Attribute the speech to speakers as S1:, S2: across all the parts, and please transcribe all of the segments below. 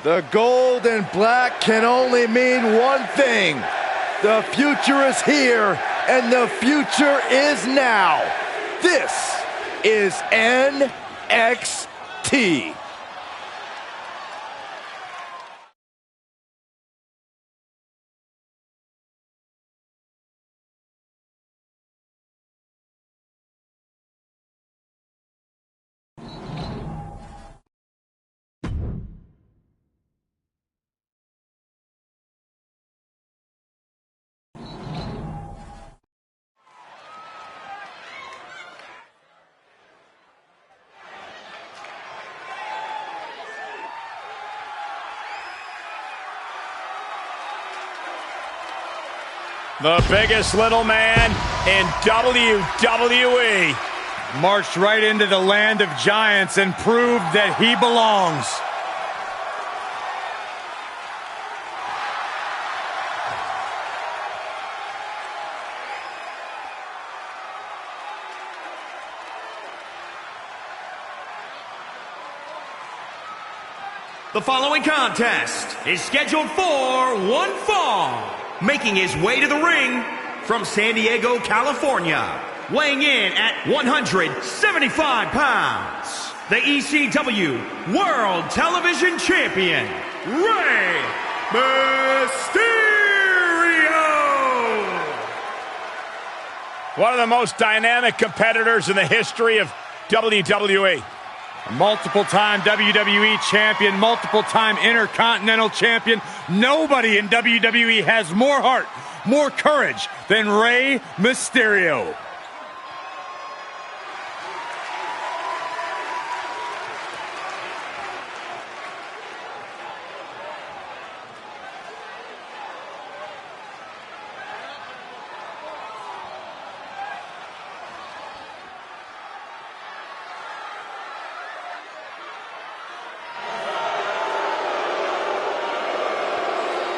S1: The gold and black can only mean one thing. The future is here, and the future is now. This is NXT.
S2: The biggest little man in WWE.
S3: Marched right into the land of giants and proved that he belongs.
S4: The following contest is scheduled for one fall. Making his way to the ring from San Diego, California, weighing in at 175 pounds, the ECW World Television Champion, Rey Mysterio!
S2: One of the most dynamic competitors in the history of WWE.
S3: A multiple-time WWE champion, multiple-time Intercontinental champion. Nobody in WWE has more heart, more courage than Rey Mysterio.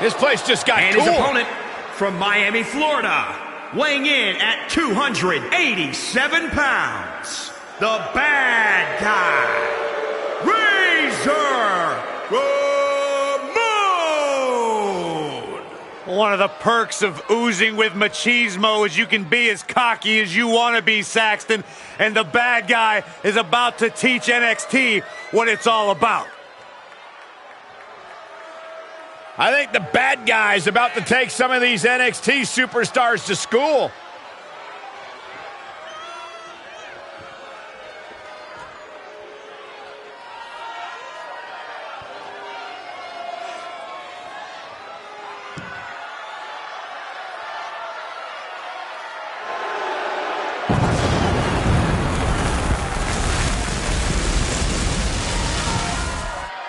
S2: This place just got
S4: and
S2: cool.
S4: His opponent from Miami, Florida, weighing in at 287 pounds, the bad guy, Razor Ramon.
S3: One of the perks of oozing with machismo is you can be as cocky as you want to be, Saxton. And the bad guy is about to teach NXT what it's all about.
S2: I think the bad guy is about to take some of these NXT superstars to school.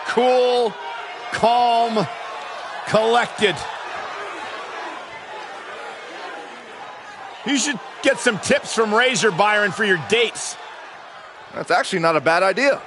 S2: Cool, calm, collected. You should get some tips from Razor, Byron, for your dates.
S1: That's actually not a bad idea.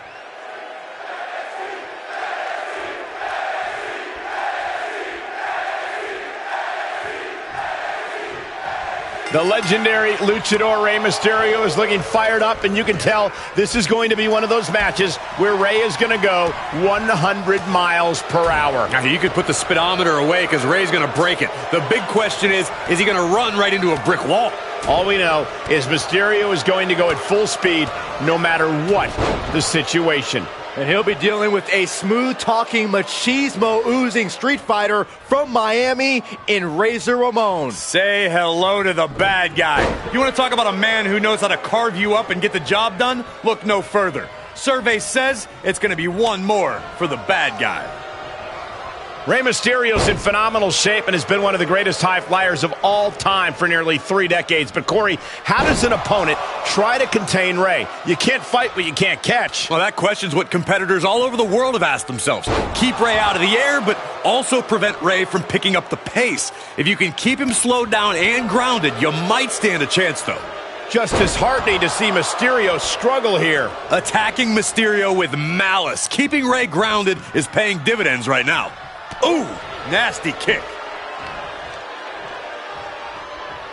S2: The legendary luchador Rey Mysterio is looking fired up, and you can tell this is going to be one of those matches where Rey is going to go 100 miles per hour.
S5: Now, you could put the speedometer away because Rey's going to break it. The big question is he going to run right into a brick wall?
S2: All we know is Mysterio is going to go at full speed no matter what the situation.
S1: And he'll be dealing with a smooth-talking, machismo-oozing street fighter from Miami in Razor Ramon.
S3: Say hello to the bad guy. You want to talk about a man who knows how to carve you up and get the job done? Look no further. Survey says it's going to be one more for the bad guy.
S2: Rey Mysterio's in phenomenal shape and has been one of the greatest high flyers of all time for nearly 3 decades. But, Corey, how does an opponent try to contain Rey? You can't fight what you can't catch.
S5: Well, that question's what competitors all over the world have asked themselves. Keep Rey out of the air, but also prevent Rey from picking up the pace. If you can keep him slowed down and grounded, you might stand a chance, though.
S2: Just disheartening to see Mysterio struggle here.
S5: Attacking Mysterio with malice. Keeping Rey grounded is paying dividends right now.
S3: Ooh, nasty kick.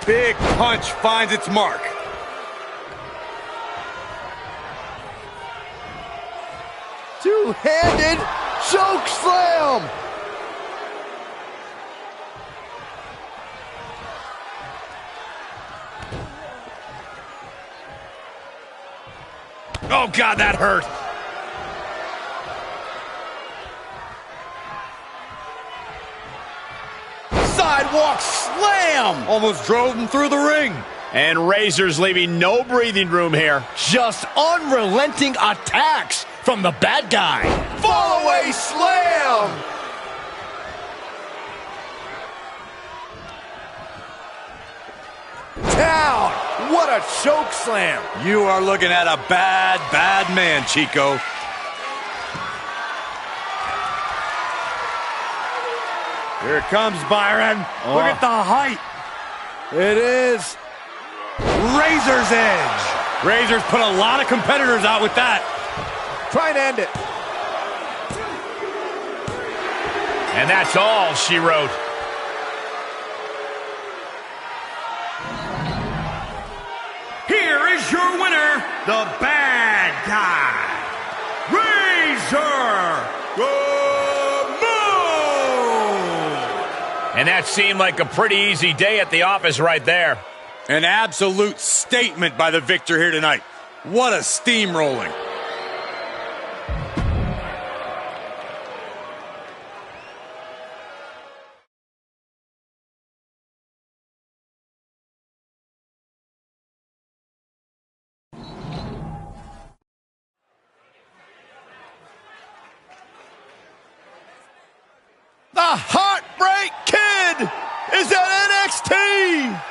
S3: Big punch finds its mark.
S1: Two-handed Choke slam!
S2: Oh, God, that hurt.
S1: Sidewalk slam!
S5: Almost drove him through the ring.
S2: And Razor's leaving no breathing room here.
S1: Just unrelenting attacks from the bad guy. Fall away slam! Down! What a choke slam!
S5: You are looking at a bad, bad man, Chico.
S3: Here it comes, Byron. Look at the height.
S1: It is.
S5: Razor's edge. Razor's put a lot of competitors out with that.
S1: Try and end it.
S2: And that's all she wrote.
S4: Here is your winner, the bad guy, Razor Ramon.
S2: And that seemed like a pretty easy day at the office right there.
S5: An absolute statement by the victor here tonight. What a steamrolling.
S1: The Heartbreak Kid is at NXT.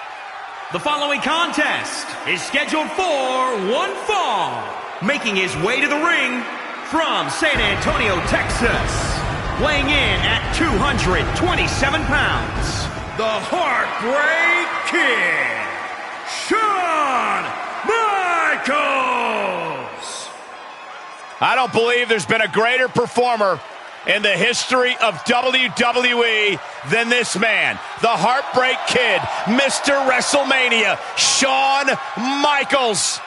S4: The following contest is scheduled for one fall. Making his way to the ring from San Antonio, Texas. Weighing in at 227 pounds. The Heartbreak Kid, Shawn Michaels.
S2: I don't believe there's been a greater performer in the history of WWE than this man, the Heartbreak Kid, Mr. WrestleMania, Shawn Michaels.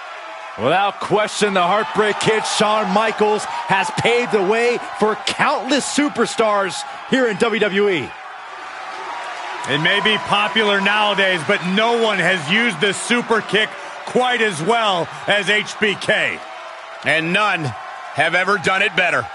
S1: Without question, the Heartbreak Kid, Shawn Michaels, has paved the way for countless superstars here in WWE.
S3: It may be popular nowadays, but no one has used the super kick quite as well as HBK.
S2: And none have ever done it better.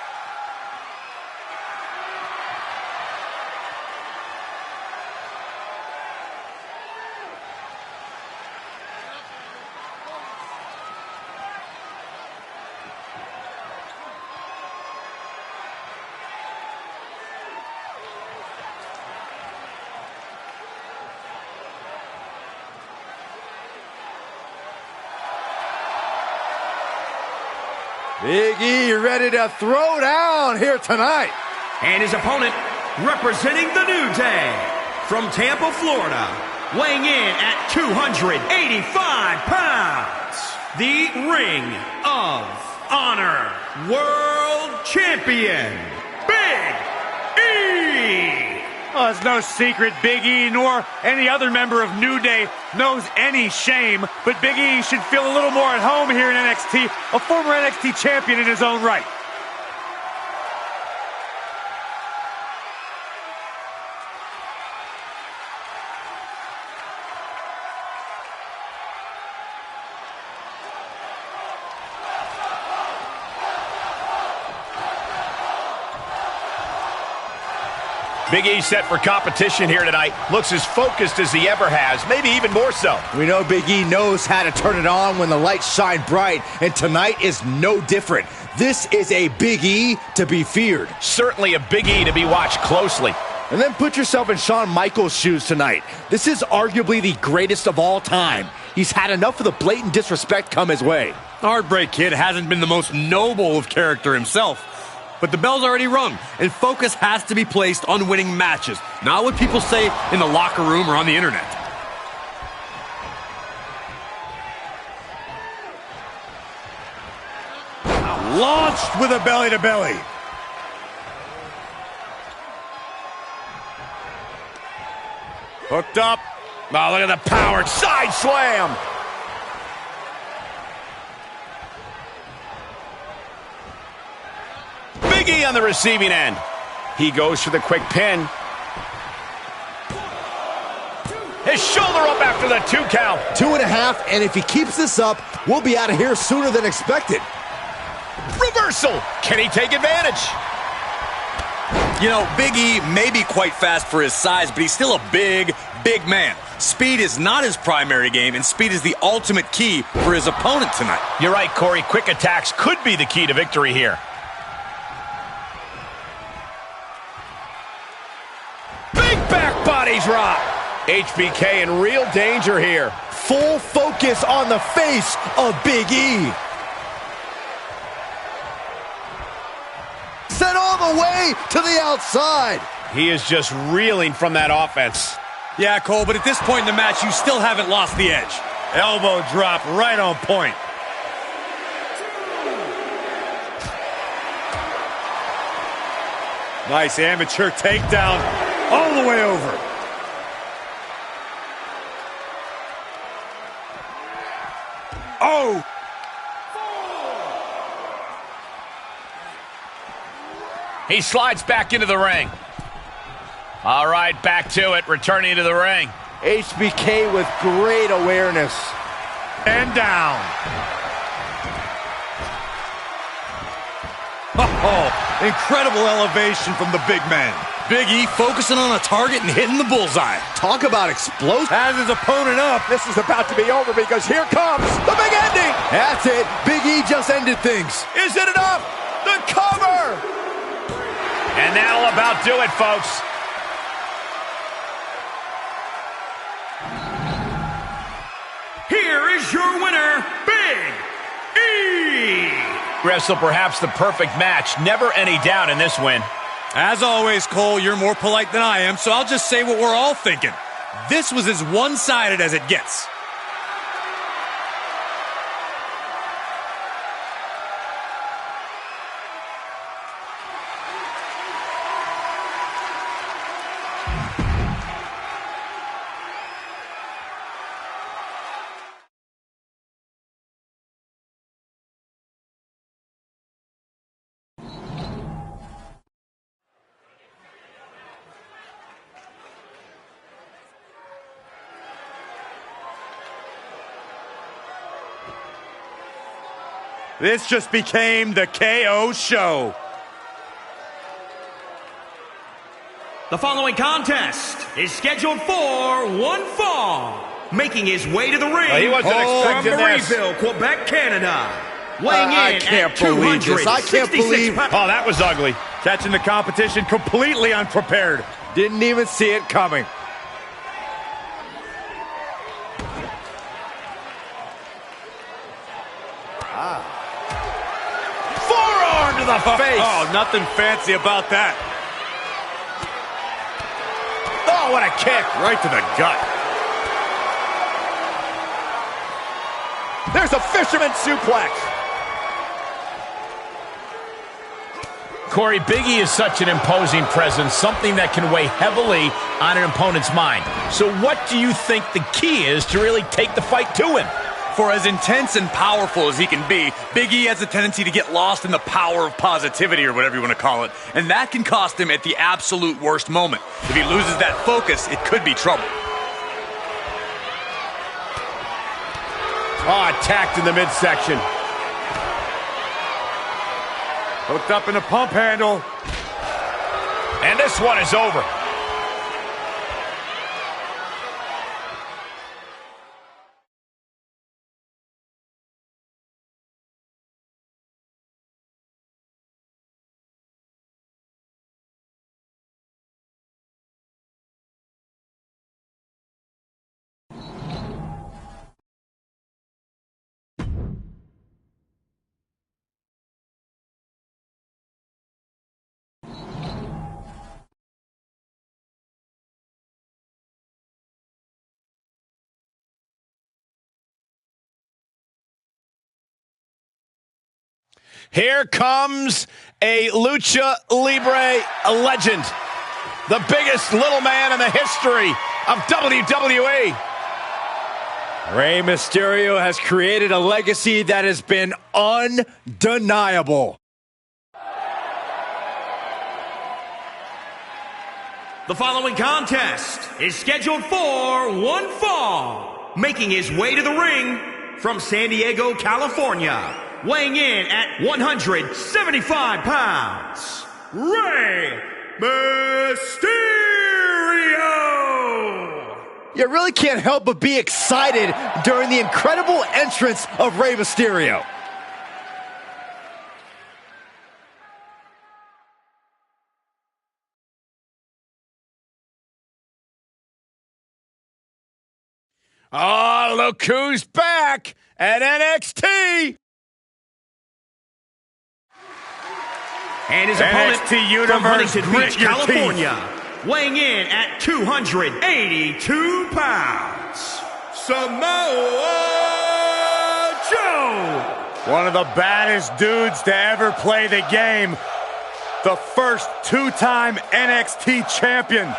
S1: Big E ready to throw down here tonight.
S4: And his opponent, representing the New Day, from Tampa, Florida, weighing in at 285 pounds, the Ring of Honor World Champion, Big E.
S3: Oh, it's no secret Big E nor any other member of New Day knows any shame, but Big E should feel a little more at home here in NXT, a former NXT champion in his own right.
S2: Big E set for competition here tonight. Looks as focused as he ever has, maybe even more so.
S1: We know Big E knows how to turn it on when the lights shine bright, and tonight is no different. This is a Big E to be feared.
S2: Certainly a Big E to be watched closely.
S1: And then put yourself in Shawn Michaels' shoes tonight. This is arguably the greatest of all time. He's had enough of the blatant disrespect come his way.
S5: Heartbreak Kid hasn't been the most noble of character himself. But the bell's already rung, and focus has to be placed on winning matches, not what people say in the locker room or on the internet.
S3: Launched with a belly-to-belly.
S2: Hooked up. Oh, look at the power. Side slam. Big E on the receiving end. He goes for the quick pin. His shoulder up after the 2 count.
S1: 2.5, and if he keeps this up, we'll be out of here sooner than expected.
S2: Reversal. Can he take advantage?
S5: You know, Big E may be quite fast for his size, but he's still a big, big man. Speed is not his primary game, and speed is the ultimate key for his opponent tonight.
S2: You're right, Corey. Quick attacks could be the key to victory here. Big back body drop. HBK in real danger here.
S1: Full focus on the face of Big E. Sent all the way to the outside.
S2: He is just reeling from that offense.
S5: Yeah, Cole, but at this point in the match, you still haven't lost the edge.
S3: Elbow drop right on point. Nice amateur takedown all the way over. Oh!
S2: He slides back into the ring. All right, back to it, returning to the ring.
S1: HBK with great awareness.
S3: And down. Oh, incredible elevation from the big man.
S5: Big E focusing on a target and hitting the bullseye.
S1: Talk about explosive.
S3: Has his opponent up.
S1: This is about to be over because here comes the big ending. That's it. Big E just ended things.
S2: Is it enough? The cover! And that'll about do it, folks.
S4: Here is your winner, Big E.
S2: Wrestle perhaps the perfect match. Never any doubt in this win.
S5: As always, Cole, you're more polite than I am, so I'll just say what we're all thinking. This was as one-sided as it gets.
S3: This just became the KO show.
S4: The following contest is scheduled for one fall. Making his way to the ring
S2: He wasn't
S4: from
S2: expecting this.
S4: Marieville, Quebec, Canada. Weighing in
S1: I can't
S4: at
S1: believe this. I can't
S4: 266
S1: believe-
S4: pounds.
S2: Oh, that was ugly.
S3: Catching the competition completely unprepared.
S1: Didn't even see it coming.
S2: Forearm to the face.
S3: Oh, nothing fancy about that.
S2: Oh, what a kick.
S3: Right to the gut.
S1: There's a fisherman suplex.
S2: Corey, Big E is such an imposing presence, something that can weigh heavily on an opponent's mind. So what do you think the key is to really take the fight to him?
S5: For as intense and powerful as he can be, Big E has a tendency to get lost in the power of positivity, or whatever you want to call it, and that can cost him at the absolute worst moment. If he loses that focus, it could be trouble.
S2: Oh, attacked in the midsection.
S3: Hooked up in a pump handle.
S2: And this one is over. Here comes a Lucha Libre legend. The biggest little man in the history of WWE.
S1: Rey Mysterio has created a legacy that has been undeniable.
S4: The following contest is scheduled for one fall. Making his way to the ring from San Diego, California, weighing in at 175 pounds, Rey Mysterio!
S1: You really can't help but be excited during the incredible entrance of Rey Mysterio.
S2: Oh, look who's back at NXT.
S4: And his opponent
S3: NXT Universe,
S4: from Huntington
S3: grit
S4: Beach,
S3: your
S4: California, weighing in at 282 pounds, Samoa Joe!
S3: One of the baddest dudes to ever play the game. The first two-time NXT champion.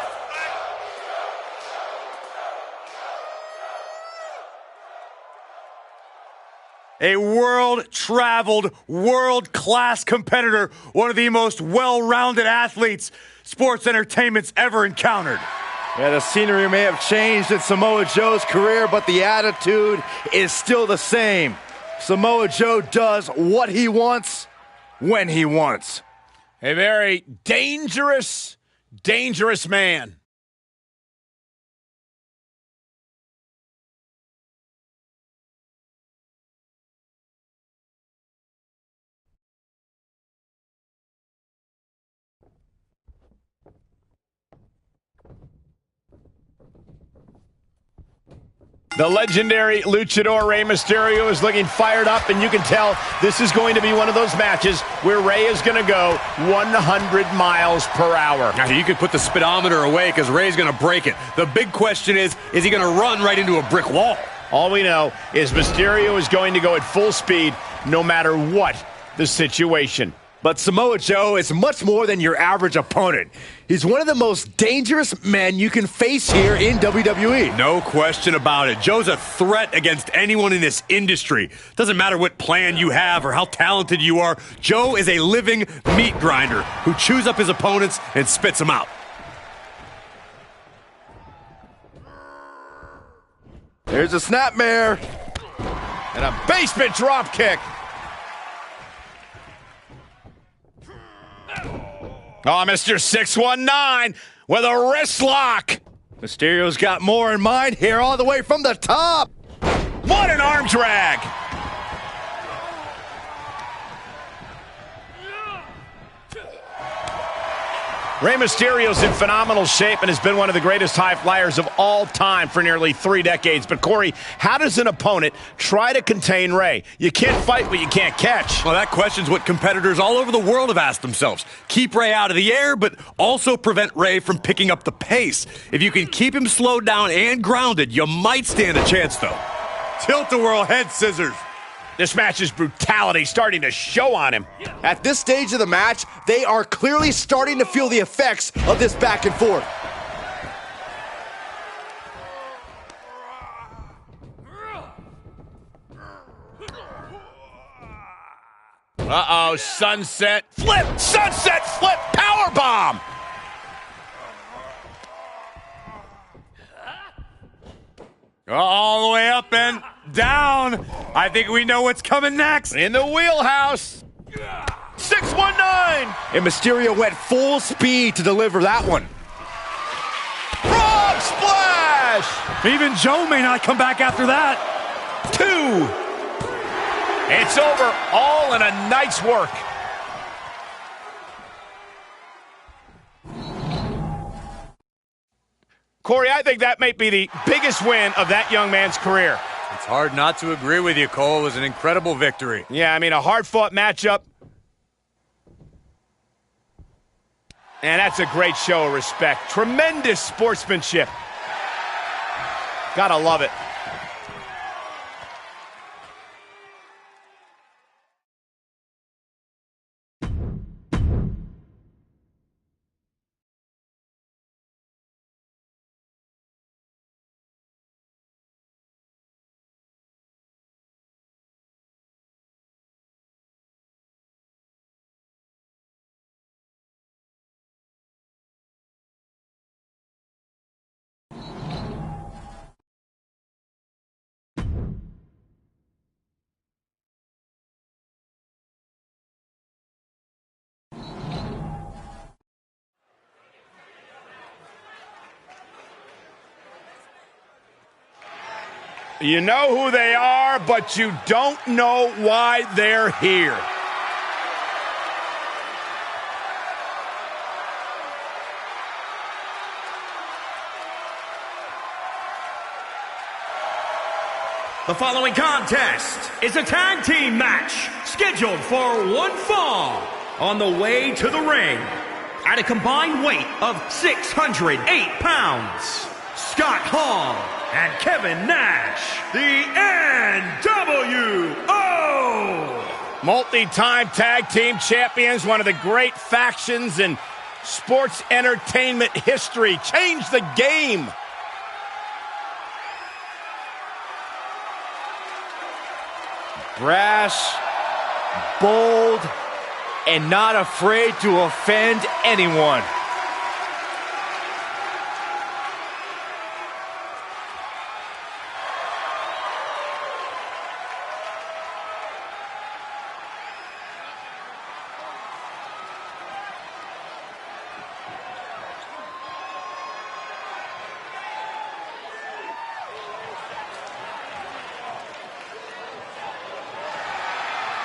S3: A world-traveled, world-class competitor, one of the most well-rounded athletes sports entertainment's ever encountered.
S1: Yeah, the scenery may have changed in Samoa Joe's career, but the attitude is still the same. Samoa Joe does what he wants, when he wants.
S2: A very dangerous, dangerous man. The legendary luchador Rey Mysterio is looking fired up, and you can tell this is going to be one of those matches where Rey is going to go 100 miles per hour.
S5: Now, you could put the speedometer away because Rey's going to break it. The big question is he going to run right into a brick wall?
S2: All we know is Mysterio is going to go at full speed no matter what the situation.
S1: But Samoa Joe is much more than your average opponent. He's one of the most dangerous men you can face here in WWE.
S5: No question about it. Joe's a threat against anyone in this industry. Doesn't matter what plan you have or how talented you are. Joe is a living meat grinder who chews up his opponents and spits them out.
S1: There's a snapmare.
S2: And a basement drop kick. Oh, Mr. 619 with a wrist lock.
S1: Mysterio's got more in mind here, all the way from the top.
S2: What an arm drag. Rey Mysterio's in phenomenal shape and has been one of the greatest high flyers of all time for nearly 3 decades. But, Corey, how does an opponent try to contain Rey? You can't fight what you can't catch.
S5: Well, that question's what competitors all over the world have asked themselves. Keep Rey out of the air, but also prevent Rey from picking up the pace. If you can keep him slowed down and grounded, you might stand a chance, though.
S3: Tilt-a-whirl head scissors.
S2: This match's brutality starting to show on him.
S1: At this stage of the match, they are clearly starting to feel the effects of this back and forth.
S2: Uh-oh, sunset flip, power bomb.
S3: All the way up and down. I think we know what's coming next.
S2: In the wheelhouse. 619.
S1: And Mysterio went full speed to deliver that one.
S2: Frog splash.
S3: Even Joe may not come back after that.
S2: 2. It's over, all in a night's work. Corey, I think that might be the biggest win of that young man's career.
S5: It's hard not to agree with you, Cole. It was an incredible victory.
S2: Yeah, I mean, a hard-fought matchup. And that's a great show of respect. Tremendous sportsmanship. Gotta love it. You know who they are, but you don't know why they're here.
S4: The following contest is a tag team match scheduled for one fall. On the way to the ring, at a combined weight of 608 pounds, Scott Hall and Kevin Nash, the NWO!
S2: Multi-time tag team champions, one of the great factions in sports entertainment history. Change the game.
S1: Brash, bold, and not afraid to offend anyone.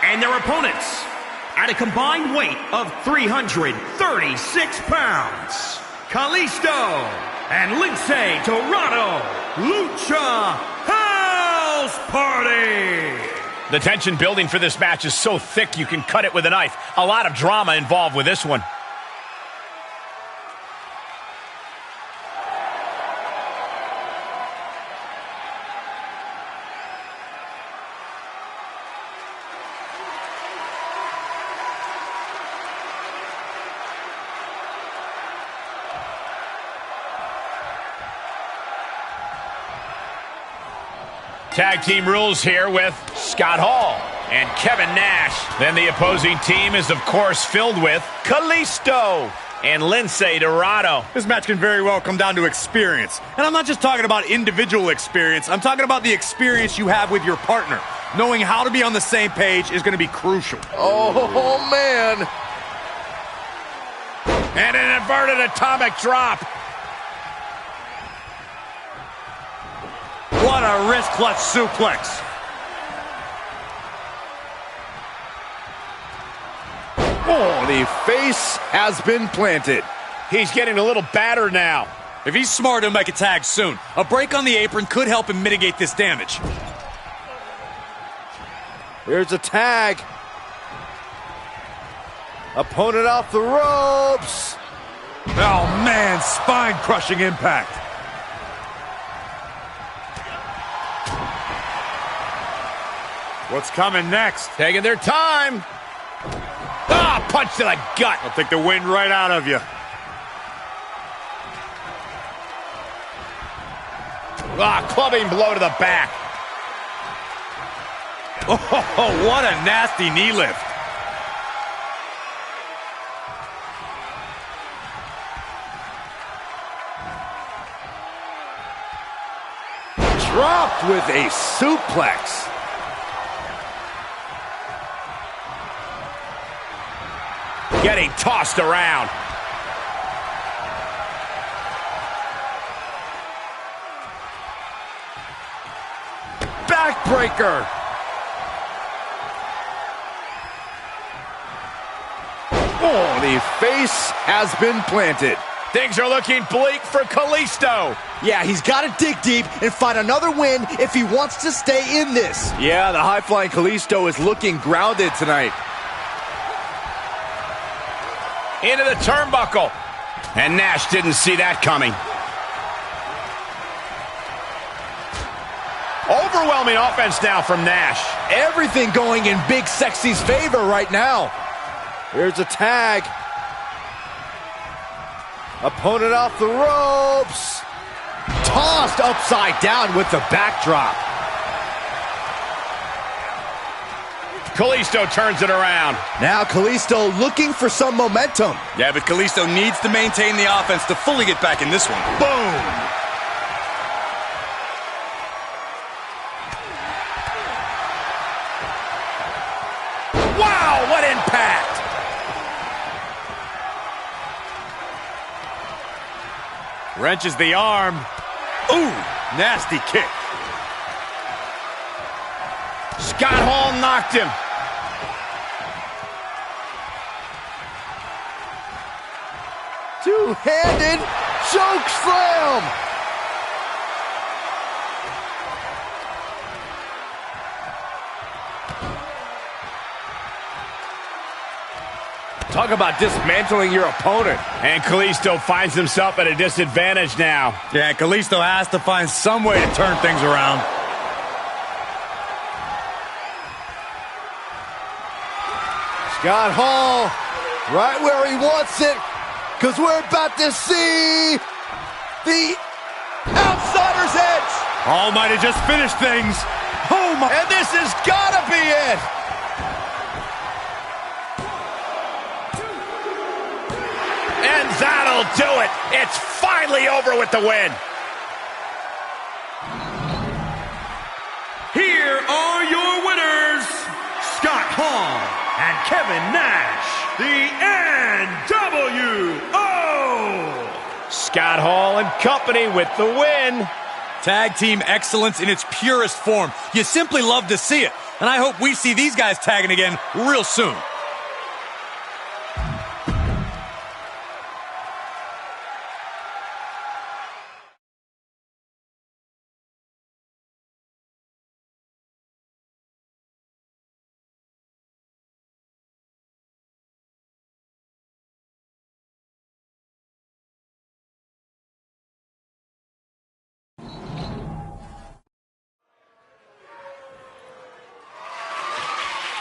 S4: And their opponents, at a combined weight of 336 pounds, Kalisto and Lince Dorado, Lucha House Party!
S2: The tension building for this match is so thick you can cut it with a knife. A lot of drama involved with this one. Tag team rules here with Scott Hall and Kevin Nash. Then the opposing team is, of course, filled with Kalisto and Lince Dorado.
S3: This match can very well come down to experience. And I'm not just talking about individual experience. I'm talking about the experience you have with your partner. Knowing how to be on the same page is going to be crucial.
S1: Oh, man.
S2: And an inverted atomic drop.
S3: What a wrist clutch suplex.
S1: Oh, the face has been planted.
S2: He's getting a little battered now.
S5: If he's smart, he'll make a tag soon. A break on the apron could help him mitigate this damage.
S1: Here's a tag. Opponent off the ropes.
S3: Oh, man, spine-crushing impact. What's coming next?
S2: Taking their time. Ah, punch to the gut.
S3: I'll take the wind right out of you.
S2: Ah, clubbing blow to the back.
S3: Oh, what a nasty knee lift.
S1: Dropped with a suplex.
S2: Getting tossed around.
S1: Backbreaker. Oh, the face has been planted.
S2: Things are looking bleak for Kalisto.
S6: Yeah, he's got to dig deep and find another win if he wants to stay in this.
S1: Yeah, the high-flying Kalisto is looking grounded tonight.
S2: Into the turnbuckle. And Nash didn't see that coming. Overwhelming offense now from Nash.
S1: Everything going in Big Sexy's favor right now. Here's a tag. Opponent off the ropes. Tossed upside down with the backdrop.
S2: Kalisto turns it around.
S6: Now Kalisto looking for some momentum.
S5: Yeah, but Kalisto needs to maintain the offense to fully get back in this one.
S2: Boom. Wow, what impact.
S3: Wrenches the arm. Ooh, nasty kick.
S2: Scott Hall knocked him.
S1: Two-handed choke slam.
S7: Talk about dismantling your opponent.
S2: And Kalisto finds himself at a disadvantage now.
S3: Yeah, Kalisto has to find some way to turn things around.
S1: Scott Hall, right where he wants it, because we're about to see the outsider's edge.
S3: Hall might have just finished things. Oh my!
S2: And this has gotta be it. And that'll do it. It's finally over with the win.
S4: Here are your winners, Scott Hall and Kevin Nash, the NWO.
S2: Scott Hall and company with the win.
S5: Tag team excellence in its purest form. You simply love to see it. And I hope we see these guys tagging again real soon.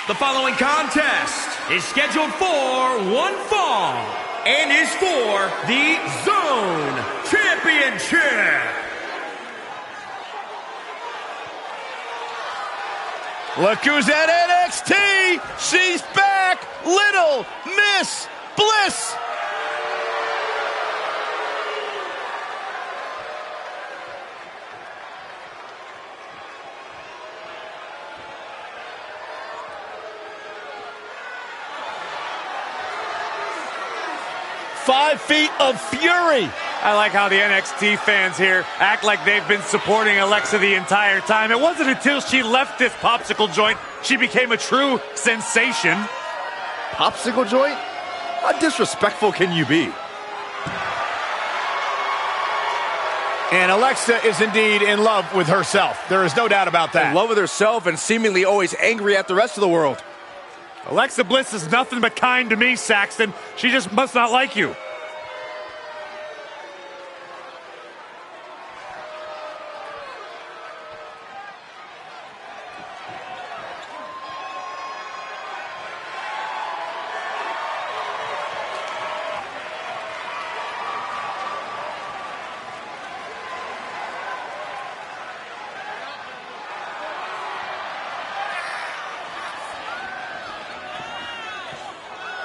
S4: The following contest is scheduled for one fall and is for the Zone Championship.
S2: Look who's at NXT. She's back. Little Miss Bliss. Feet of fury.
S3: I like how the NXT fans here act like they've been supporting Alexa the entire time. It wasn't until she left this popsicle joint she became a true sensation.
S7: Popsicle joint? How disrespectful can you be?
S2: And Alexa is indeed in love with herself. There is no doubt about that.
S7: In love with herself and seemingly always angry at the rest of the world.
S3: Alexa Bliss is nothing but kind to me, Saxton. She just must not like you.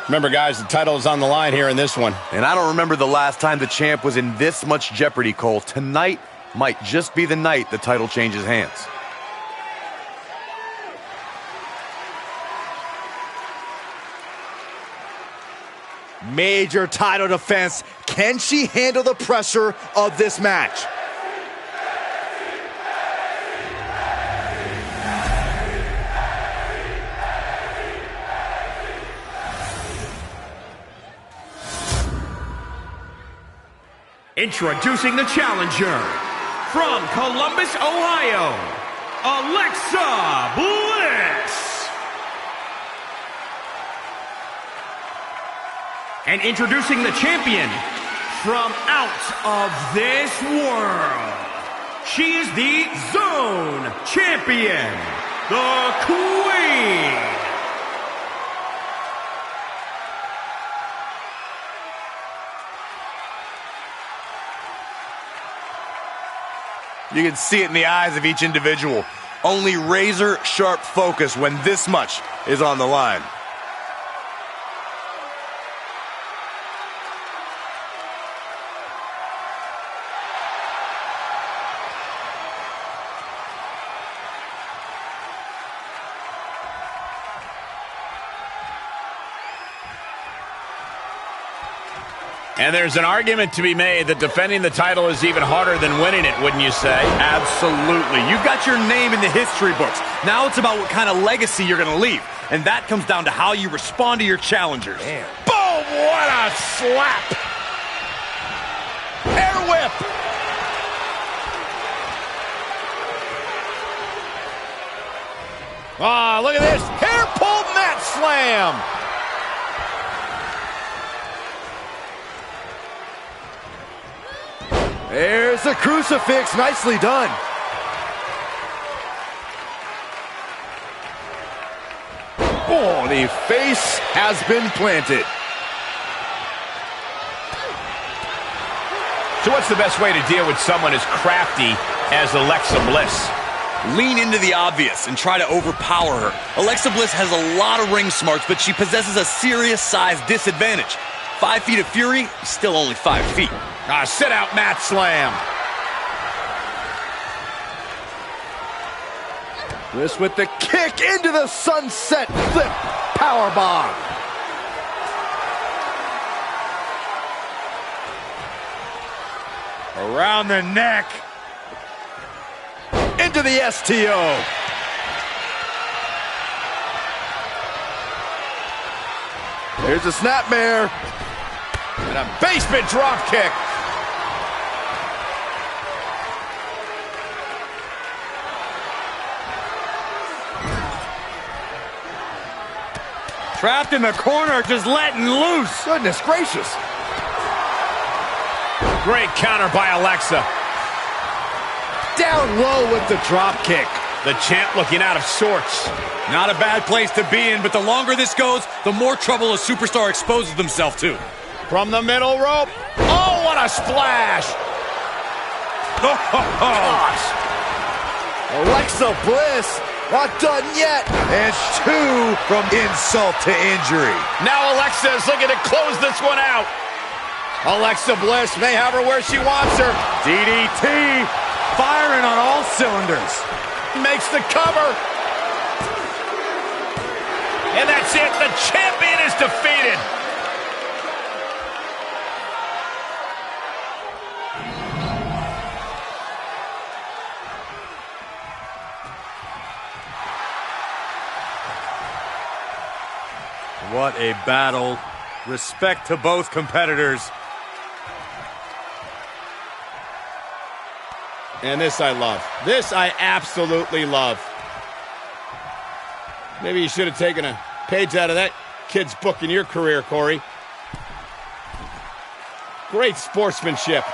S2: Remember, guys, the title is on the line here in this one.
S7: And I don't remember the last time the champ was in this much jeopardy, Cole. Tonight might just be the night the title changes hands.
S6: Major title defense. Can she handle the pressure of this match?
S4: Introducing the challenger from Columbus, Ohio, Alexa Bliss. And introducing the champion from out of this world. She is the Zone Champion, the Queen.
S7: You can see it in the eyes of each individual. Only razor-sharp focus when this much is on the line.
S2: And there's an argument to be made that defending the title is even harder than winning it, wouldn't you say?
S5: Absolutely. You've got your name in the history books. Now it's about what kind of legacy you're going to leave. And that comes down to how you respond to your challengers.
S2: Damn. Boom! What a slap! Air whip! Ah, look at this. Hair pull mat slam!
S1: There's the crucifix. Nicely done. Oh, the face has been planted.
S2: So what's the best way to deal with someone as crafty as Alexa Bliss?
S5: Lean into the obvious and try to overpower her. Alexa Bliss has a lot of ring smarts, but she possesses a serious size disadvantage. 5 feet of fury, still only 5 feet.
S2: Sit out mat slam.
S1: Bliss with the kick into the sunset flip powerbomb.
S3: Around the neck.
S1: Into the STO. There's a snapmare.
S2: And a basement drop kick.
S3: Trapped in the corner, just letting loose.
S1: Goodness gracious.
S2: Great counter by Alexa.
S1: Down low with the drop kick.
S2: The champ looking out of sorts.
S5: Not a bad place to be in, but the longer this goes, the more trouble a superstar exposes themselves to.
S2: From the middle rope. Oh, what a splash.
S1: Gosh. Alexa Bliss, not done yet.
S7: And 2 from insult to injury.
S2: Now Alexa is looking to close this one out. Alexa Bliss may have her where she wants her.
S3: DDT, firing on all cylinders.
S2: Makes the cover. And that's it. The champion is defeated.
S3: What a battle. Respect to both competitors.
S2: And this I love. This I absolutely love. Maybe you should have taken a page out of that kid's book in your career, Corey. Great sportsmanship.